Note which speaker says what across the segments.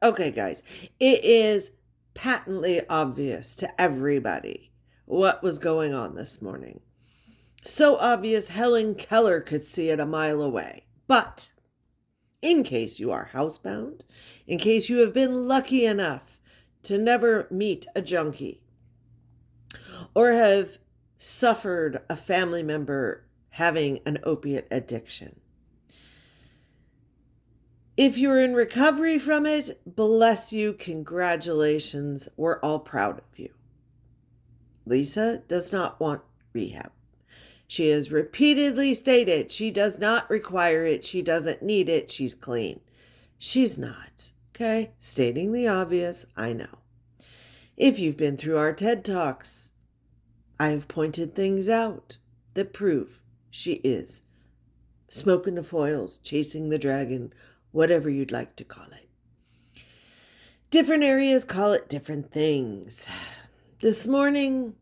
Speaker 1: Okay, guys, it is patently obvious to everybody what was going on this morning. So obvious Helen Keller could see it a mile away. But in case you are housebound, in case you have been lucky enough to never meet a junkie or have suffered a family member having an opiate addiction, if you're in recovery from it, bless you, congratulations, we're all proud of you. Lisa does not want rehab. She has repeatedly stated she does not require it, she doesn't need it, she's clean. She's not, okay? Stating the obvious, I know. If you've been through our TED Talks, I've pointed things out that prove she is smoking the foils, chasing the dragon, whatever you'd like to call it. Different areas call it different things. This morning,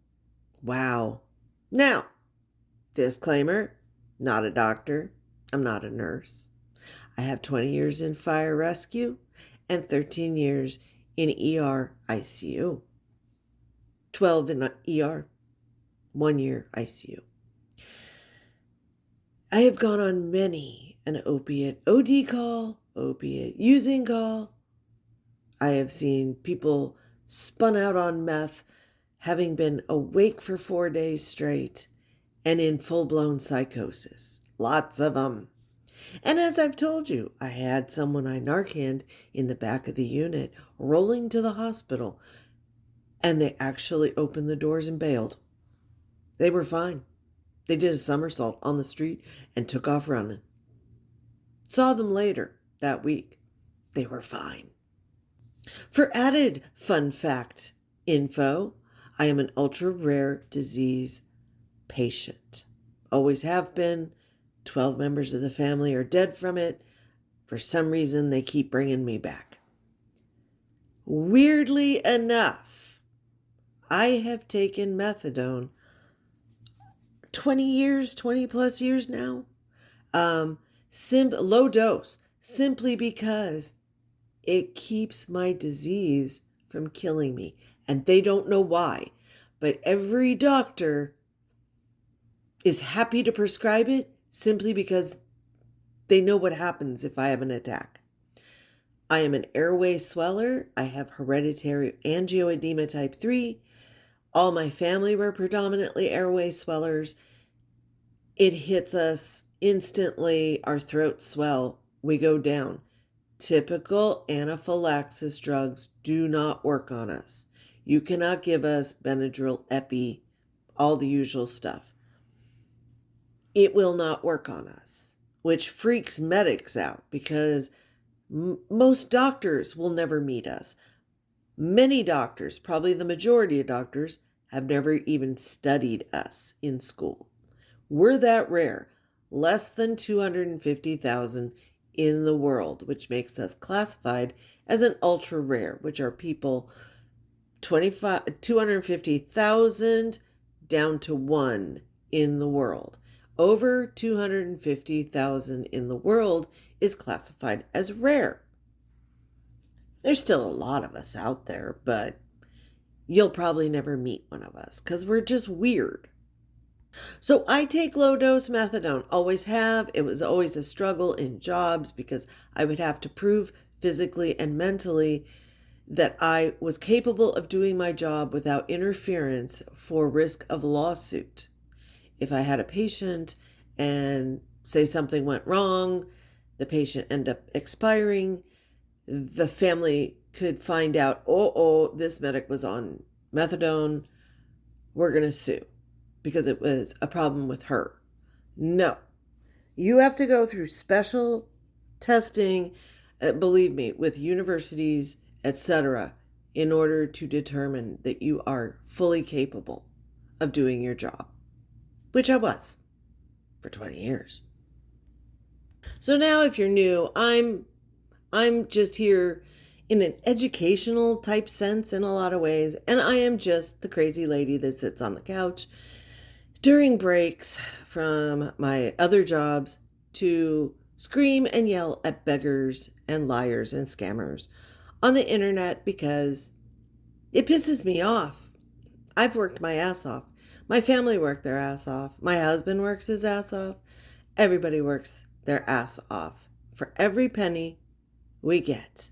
Speaker 1: wow. Now, disclaimer, not a doctor. I'm not a nurse. I have 20 years in fire rescue and 13 years in ER ICU. 12 in ER, 1 year ICU. I have gone on many an opiate OD call, opiate using call. I have seen people spun out on meth, having been awake for 4 days straight and in full-blown psychosis. Lots of them. And as I've told you, I had someone I Narcaned in the back of the unit rolling to the hospital, and they actually opened the doors and bailed. They were fine. They did a somersault on the street and took off running. Saw them later that week. They were fine. For added fun fact info, I am an ultra rare disease patient. Always have been. 12 members of the family are dead from it. For some reason, they keep bringing me back. Weirdly enough, I have taken methadone 20 plus years now. Low dose, simply because it keeps my disease from killing me. And they don't know why, but every doctor is happy to prescribe it simply because they know what happens if I have an attack. I am an airway sweller. I have hereditary angioedema type 3. All my family were predominantly airway swellers. It hits us instantly. Our throats swell. We go down. Typical anaphylaxis drugs do not work on us. You cannot give us Benadryl, Epi, all the usual stuff. It will not work on us, which freaks medics out because most doctors will never meet us. Many doctors, probably the majority of doctors, have never even studied us in school. We're that rare, less than 250,000 in the world, which makes us classified as an ultra rare, which are people 250,000 down to 1 in the world. Over 250,000 in the world is classified as rare. There's still a lot of us out there, but you'll probably never meet one of us because we're just weird. So I take low dose methadone, always have. It was always a struggle in jobs because I would have to prove physically and mentally that I was capable of doing my job without interference for risk of lawsuit. If I had a patient and say something went wrong, the patient ended up expiring, the family could find out, this medic was on methadone, we're going to sue because it was a problem with her. No, you have to go through special testing, believe me, with universities, etc., in order to determine that you are fully capable of doing your job, which I was for 20 years. So now if you're new, I'm just here in an educational type sense in a lot of ways, and I am just the crazy lady that sits on the couch during breaks from my other jobs to scream and yell at beggars and liars and scammers on the internet because it pisses me off. I've worked my ass off. My family worked their ass off. My husband works his ass off. Everybody works their ass off for every penny we get.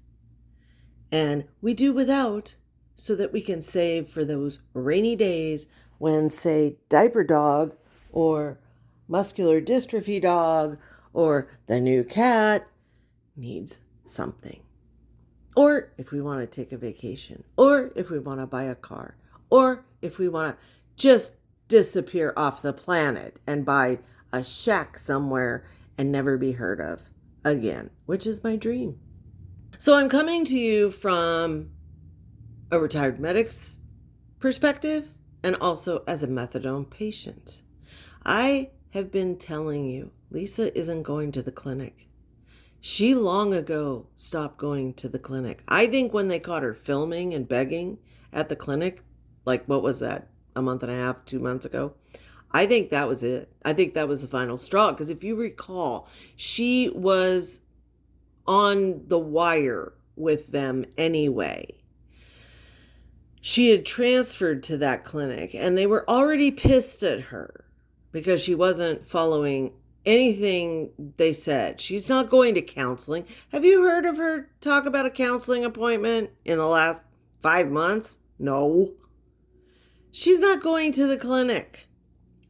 Speaker 1: And we do without so that we can save for those rainy days when, say, diaper dog or muscular dystrophy dog or the new cat needs something. Or if we want to take a vacation, or if we want to buy a car, or if we want to just disappear off the planet and buy a shack somewhere and never be heard of again, which is my dream. So I'm coming to you from a retired medic's perspective and also as a methadone patient. I have been telling you, Lisa isn't going to the clinic. She long ago stopped going to the clinic. I think when they caught her filming and begging at the clinic, like what was that, a month and a half, 2 months ago? I think that was it. I think that was the final straw. Because if you recall, she was on the wire with them anyway. She had transferred to that clinic and they were already pissed at her because she wasn't following anything they said. She's not going to counseling. Have you heard of her talk about a counseling appointment in the last 5 months? No. She's not going to the clinic.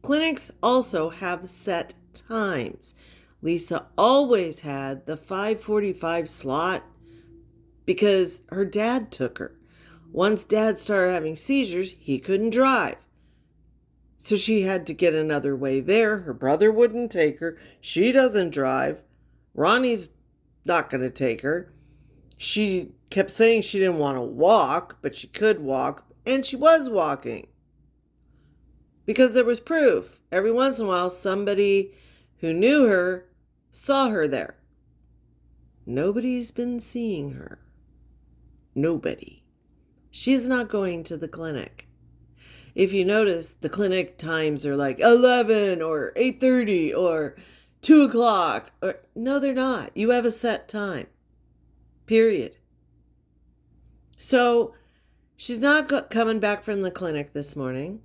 Speaker 1: Clinics also have set times. Lisa always had the 5:45 slot because her dad took her. Once dad started having seizures, he couldn't drive. So she had to get another way there. Her brother wouldn't take her. She doesn't drive. Ronnie's not going to take her. She kept saying she didn't want to walk, but she could walk. And she was walking. Because there was proof. Every once in a while, somebody who knew her saw her there. Nobody's been seeing her. Nobody. She's not going to the clinic. If you notice, the clinic times are like 11 or 8:30 or 2 o'clock. No, they're not. You have a set time. Period. So she's not coming back from the clinic this morning.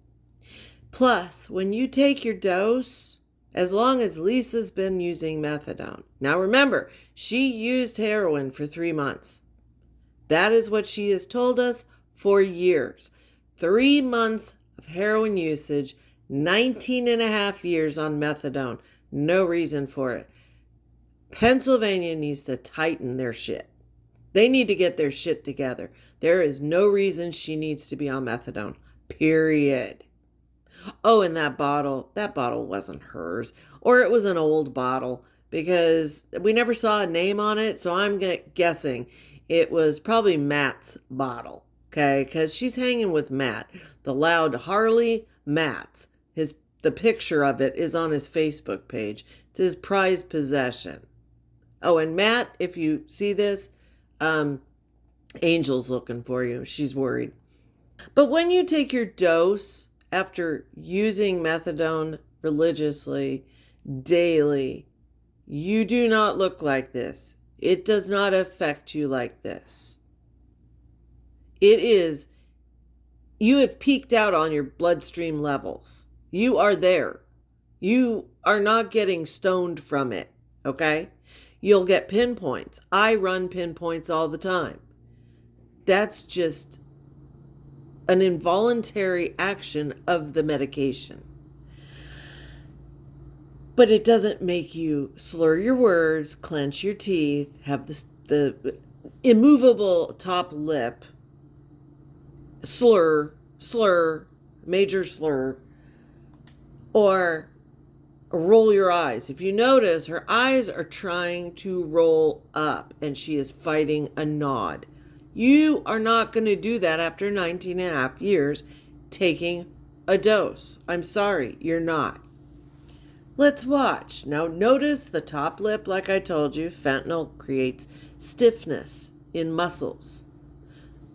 Speaker 1: Plus, when you take your dose, as long as Lisa's been using methadone. Now remember, she used heroin for 3 months. That is what she has told us for years. 3 months of heroin usage, 19 and a half years on methadone. No reason for it. Pennsylvania needs to tighten their shit. They need to get their shit together. There is no reason she needs to be on methadone. Period. Oh, and that bottle wasn't hers. Or it was an old bottle because we never saw a name on it. So I'm guessing it was probably Matt's bottle. Okay, because she's hanging with Matt, the loud Harley Matt's. The picture of it is on his Facebook page. It's his prized possession. Oh, and Matt, if you see this, Angel's looking for you. She's worried. But when you take your dose after using methadone religiously, daily, you do not look like this. It does not affect you like this. You have peaked out on your bloodstream levels. You are there. You are not getting stoned from it, okay? You'll get pinpoints. I run pinpoints all the time. That's just an involuntary action of the medication. But it doesn't make you slur your words, clench your teeth, have the immovable top lip, slur, major slur, or roll your eyes. If you notice, her eyes are trying to roll up and she is fighting a nod. You are not going to do that after 19 and a half years taking a dose. I'm sorry, you're not. Let's watch. Now notice the top lip, like I told you, fentanyl creates stiffness in muscles.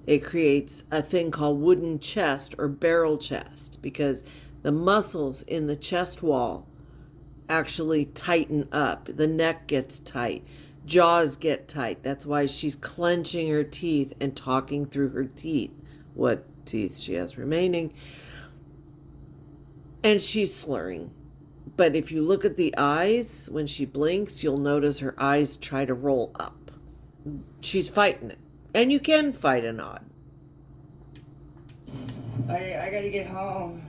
Speaker 1: It creates a thing called wooden chest or barrel chest because the muscles in the chest wall actually tighten up. The neck gets tight. jaws get tight. That's why she's clenching her teeth and talking through her teeth, what teeth she has remaining. And she's slurring. But if you look at the eyes, when she blinks, you'll notice her eyes try to roll up. She's fighting it. And you can fight a nod.
Speaker 2: I gotta get home.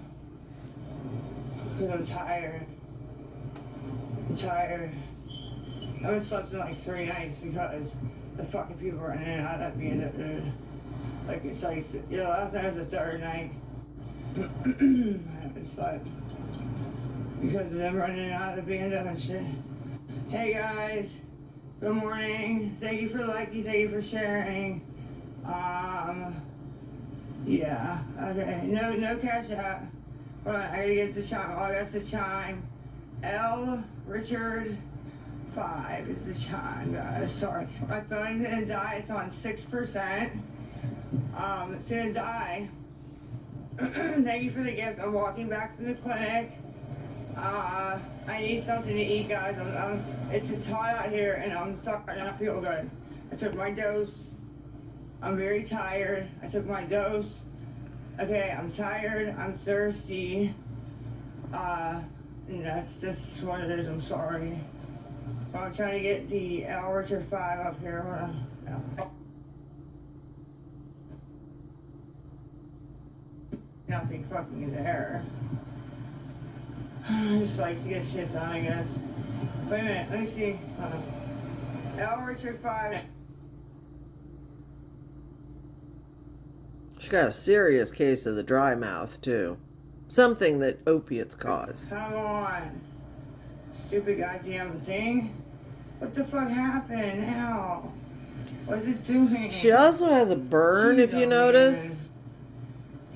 Speaker 2: Because I'm tired. I haven't slept in like 3 nights because the fucking people running in and out of that B&W. Like, it's like, last night was the 3rd night. I haven't slept. Because of them running in and out of the B&W and shit. Hey guys, good morning. Thank you for liking, thank you for sharing. Yeah, okay. No cash out. Hold on, I gotta get the chime. Oh, that's the chime. L. Richard 5 is the chime, guys. Sorry. My phone is gonna die. It's on 6%. It's gonna die. Thank you for the gifts. I'm walking back from the clinic. I need something to eat, guys. It's hot out here, and I'm starting to not feel good. I took my dose. I'm very tired. I took my dose. Okay, I'm tired. I'm thirsty. And that's just what it is. I'm sorry. I'm trying to get the L. Richard 5 up here. Hold on. Nothing fucking there. I just like to get shit done, I guess. Wait a minute, let me see. L. Richard 5.
Speaker 1: She got a serious case of the dry mouth, too. Something that opiates cause.
Speaker 2: Come on. Stupid goddamn thing. What the fuck happened now? What's it doing?
Speaker 1: She also has a burn,
Speaker 2: Jeez,
Speaker 1: if you
Speaker 2: oh,
Speaker 1: notice.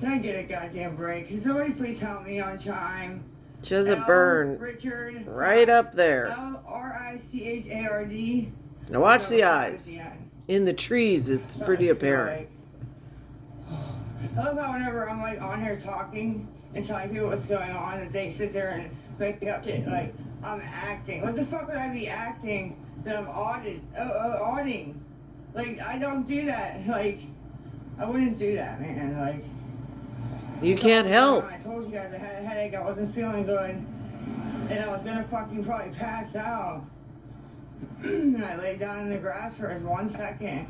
Speaker 2: Man. Can I get a goddamn break? Can somebody please help me on chime?
Speaker 1: She has a burn
Speaker 2: Richard,
Speaker 1: right up there.
Speaker 2: L-R-I-C-H-A-R-D.
Speaker 1: Now watch the eyes. In the trees, it's pretty apparent.
Speaker 2: I love how whenever I'm like on here talking and telling people what's going on, that they sit there and make up shit like I'm acting. What the fuck would I be acting that I'm auditing? Like, I don't do that. Like, I wouldn't do that, man. Like,
Speaker 1: you can't help.
Speaker 2: I told you guys I had a headache. I wasn't feeling good, and I was gonna fucking probably pass out. And I laid down in the grass for 1 second.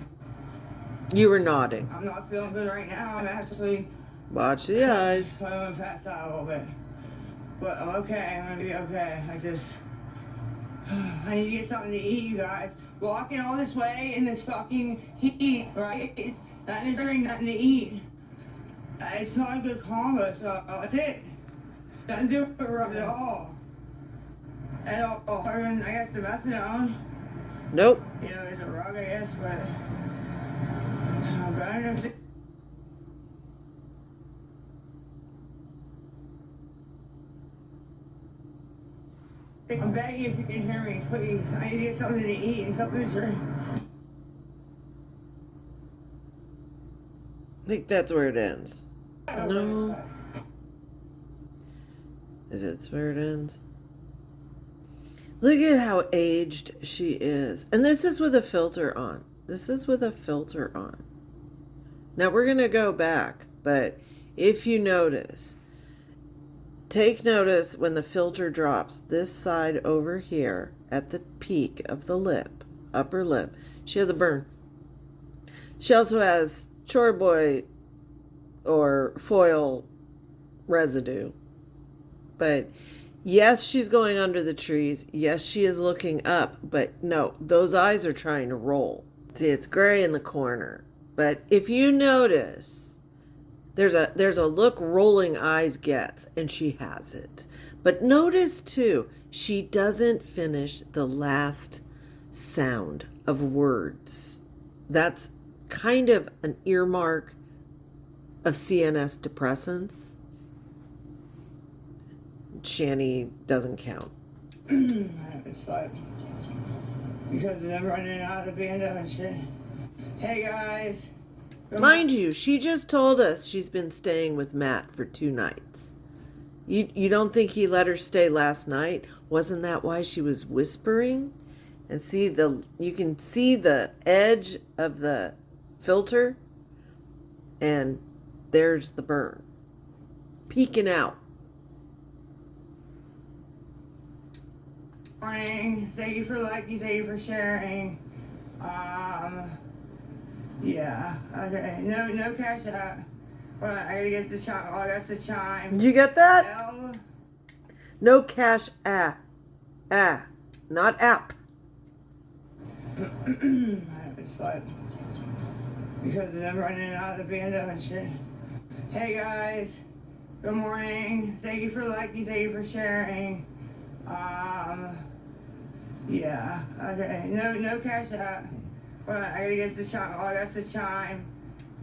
Speaker 1: You were nodding.
Speaker 2: I'm not feeling good right now. I'm actually.
Speaker 1: Watch the eyes.
Speaker 2: I'm gonna pass out a little bit, but I'm okay. I'm gonna be okay. I need to get something to eat, you guys. Walking all this way in this fucking heat, right? Nothing to drink, nothing to eat. It's not a good combo, so that's it. Nothing to do with rub at all. At all. Other than, I guess, the methadone.
Speaker 1: Nope.
Speaker 2: You know, it's a rug, I guess, but I'm better than. I'm begging if you can hear me, please. I need to get something to eat and something to drink.
Speaker 1: I think that's where it ends. No. Is it where it ends? Look at how aged she is. And this is with a filter on. This is with a filter on. Now we're going to go back, but if you notice, take notice when the filter drops this side over here at the peak of the lip, upper lip. She has a burn. She also has Chore Boy or foil residue. But yes, she's going under the trees. Yes, she is looking up. But no, those eyes are trying to roll. See, it's gray in the corner. But if you notice, there's a look rolling eyes gets, and she has it. But notice too, she doesn't finish the last sound of words. That's kind of an earmark of CNS depressants. Shani doesn't count.
Speaker 2: It's like, because of them running out of band and shit. Hey guys.
Speaker 1: Mind you, she just told us she's been staying with Matt for 2 nights. You don't think he let her stay last night? Wasn't that why she was whispering? And you can see the edge of the filter, and there's the burn peeking out.
Speaker 2: Morning. Thank you for liking. Thank you for sharing. Yeah. Okay. No cash out. Hold on. I gotta get the chime. Oh, that's the chime.
Speaker 1: Did you get that?
Speaker 2: L.
Speaker 1: No cash not app.
Speaker 2: It's like because I'm running out of bando and shit. Hey guys. Good morning. Thank you for liking. Thank you for sharing. Yeah. Okay. No cash out. Hold on. I gotta get the chime. Oh, that's the chime.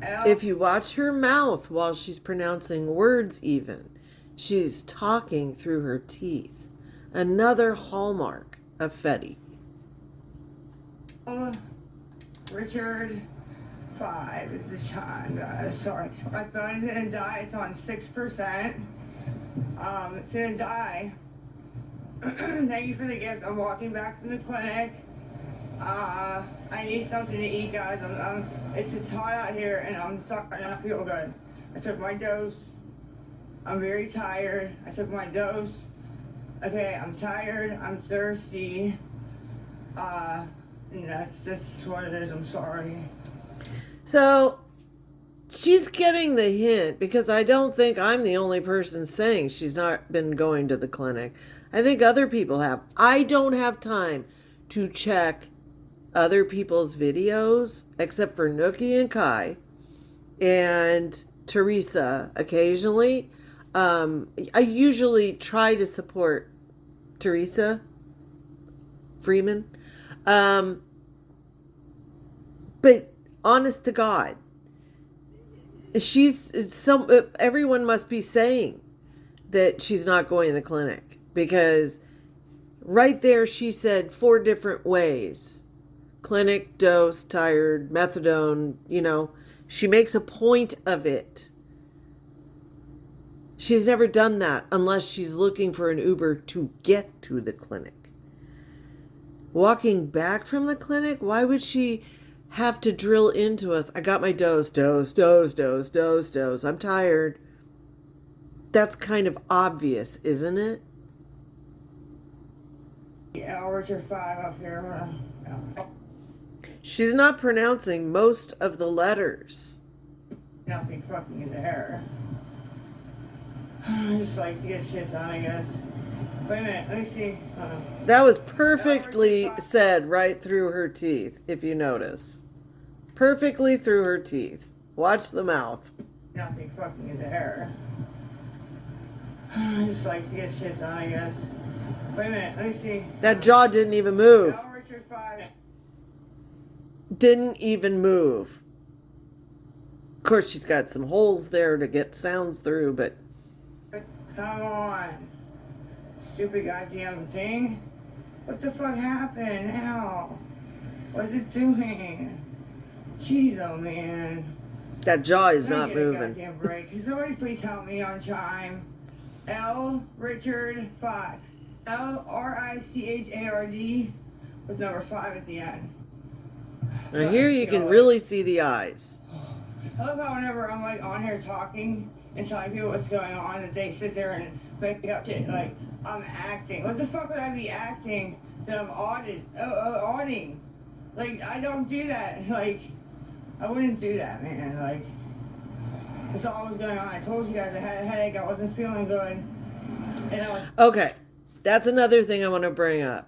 Speaker 2: L.
Speaker 1: If you watch her mouth while she's pronouncing words even, she's talking through her teeth. Another hallmark of Fetty.
Speaker 2: Richard 5 is the chime, guys. Sorry. My phone's gonna die. It's on 6%. It's gonna die. Thank you for the gift. I'm walking back from the clinic. I need something to eat, guys. It's hot out here, and I'm starting to feel good. I took my dose. I'm very tired. I took my dose. Okay, I'm tired. I'm thirsty. And that's what it is. I'm sorry.
Speaker 1: So she's getting the hint, because I don't think I'm the only person saying she's not been going to the clinic. I think other people have. I don't have time to check other people's videos except for Nookie and Kai and Teresa occasionally. I usually try to support Teresa Freeman. But honest to God, everyone must be saying that she's not going to the clinic, because right there she said 4 different ways: clinic, dose, tired, methadone. She makes a point of it. She's never done that unless she's looking for an Uber to get to the clinic. Walking back from the clinic, why would she have to drill into us? I got my dose. I'm tired. That's kind of obvious, isn't it?
Speaker 2: Yeah, Richard 5 up here.
Speaker 1: She's not pronouncing most of the letters.
Speaker 2: Nothing fucking there. I just like to get shit done, I guess. Wait a minute, let me see.
Speaker 1: That was perfectly said right through her teeth, if you notice. Perfectly through her teeth. Watch the mouth.
Speaker 2: Nothing fucking there. I just like to get shit done, I guess. Wait a minute, let me see.
Speaker 1: That jaw didn't even move.
Speaker 2: Richard 5.
Speaker 1: Didn't even move. Of course, she's got some holes there to get sounds through, but...
Speaker 2: Come on. Stupid goddamn thing. What the fuck happened now? What's it doing? Jeez, oh man.
Speaker 1: That jaw is
Speaker 2: Can I
Speaker 1: not
Speaker 2: get
Speaker 1: moving.
Speaker 2: A goddamn break? Can somebody please help me on chime? L. Richard 5. LRICHARD with number 5 at the end.
Speaker 1: Now here you can really see the eyes.
Speaker 2: I love how whenever I'm like on here talking and telling people what's going on, that they sit there and make up shit like I'm acting. What the fuck would I be acting that I'm auditing? Like, I don't do that. Like, I wouldn't do that, man. Like, that's all was going on. I told you guys I had a headache. I wasn't feeling good. And I was...
Speaker 1: Okay, that's another thing I want to bring up.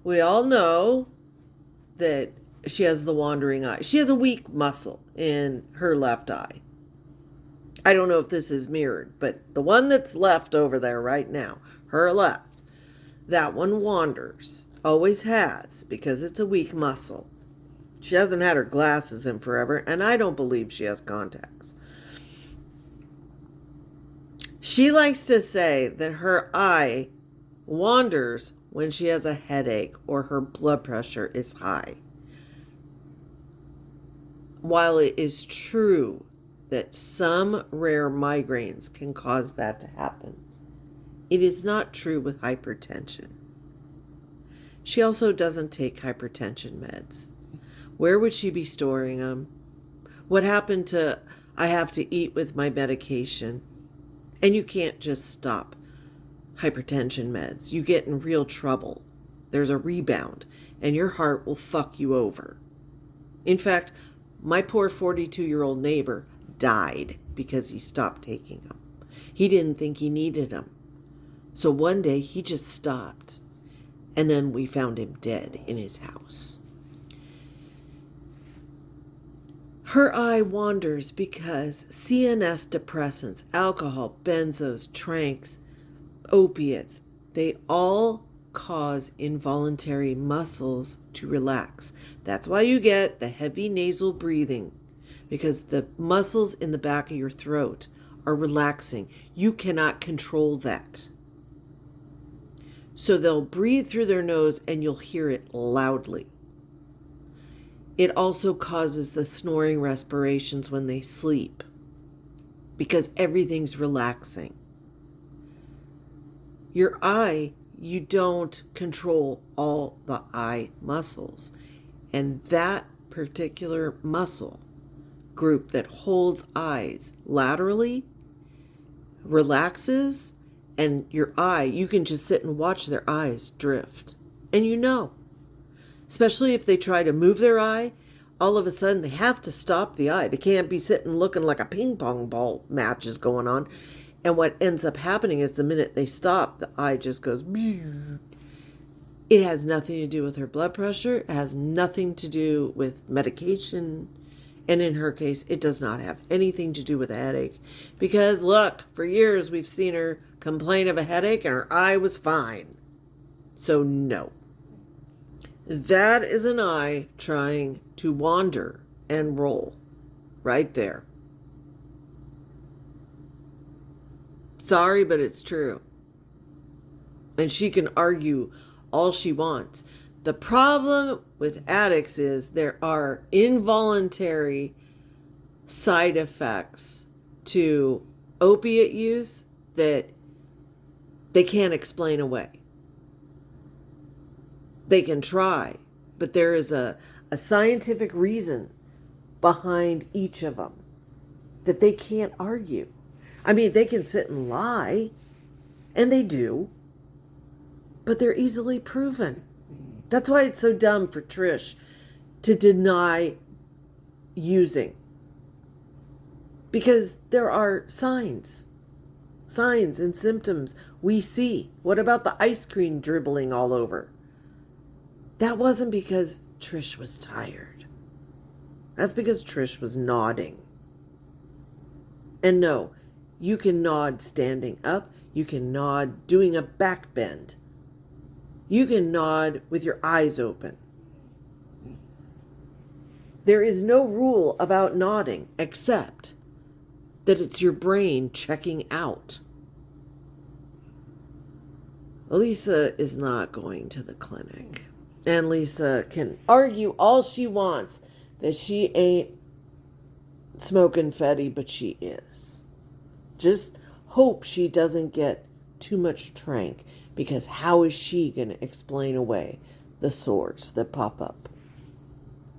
Speaker 1: We all know that she has the wandering eye. She has a weak muscle in her left eye. I don't know if this is mirrored, but the one that's left over there right now, her left, that one wanders. Always has, because it's a weak muscle. She hasn't had her glasses in forever, and I don't believe she has contacts. She likes to say that her eye wanders when she has a headache or her blood pressure is high. While it is true that some rare migraines can cause that to happen, it is not true with hypertension. She also doesn't take hypertension meds. Where would she be storing them? What happened to I have to eat with my medication? And you can't just stop hypertension meds. You get in real trouble. There's a rebound, and your heart will fuck you over. In fact, my poor 42-year-old neighbor died because he stopped taking them. He didn't think he needed them. So one day he just stopped. And then we found him dead in his house. Her eye wanders because CNS depressants, alcohol, benzos, tranks, opiates, they all cause involuntary muscles to relax. That's why you get the heavy nasal breathing, because the muscles in the back of your throat are relaxing. You cannot control that. So they'll breathe through their nose and you'll hear it loudly. It also causes the snoring respirations when they sleep because everything's relaxing. Your eye, you don't control all the eye muscles. And that particular muscle group that holds eyes laterally relaxes, and your eye, you can just sit and watch their eyes drift. And you know, especially if they try to move their eye, all of a sudden they have to stop the eye. They can't be sitting looking like a ping pong ball match is going on. And what ends up happening is the minute they stop, the eye just goes. It has nothing to do with her blood pressure. It has nothing to do with medication. And in her case, it does not have anything to do with a headache. Because look, for years we've seen her complain of a headache and her eye was fine. So no. That is an eye trying to wander and roll. Right there. Sorry, but it's true. And she can argue all she wants. The problem with addicts is there are involuntary side effects to opiate use that they can't explain away. They can try, but there is a scientific reason behind each of them that they can't argue. I mean, they can sit and lie, and they do, but they're easily proven. That's why it's so dumb for Trish to deny using. Because there are signs and symptoms we see. What about the ice cream dribbling all over? That wasn't because Trish was tired. That's because Trish was nodding. And no, you can nod standing up. You can nod doing a back bend. You can nod with your eyes open. There is no rule about nodding except that it's your brain checking out. Lisa is not going to the clinic. And Lisa can argue all she wants that she ain't smoking Fetty, but she is. Just hope she doesn't get too much trank, because how is she going to explain away the sores that pop up?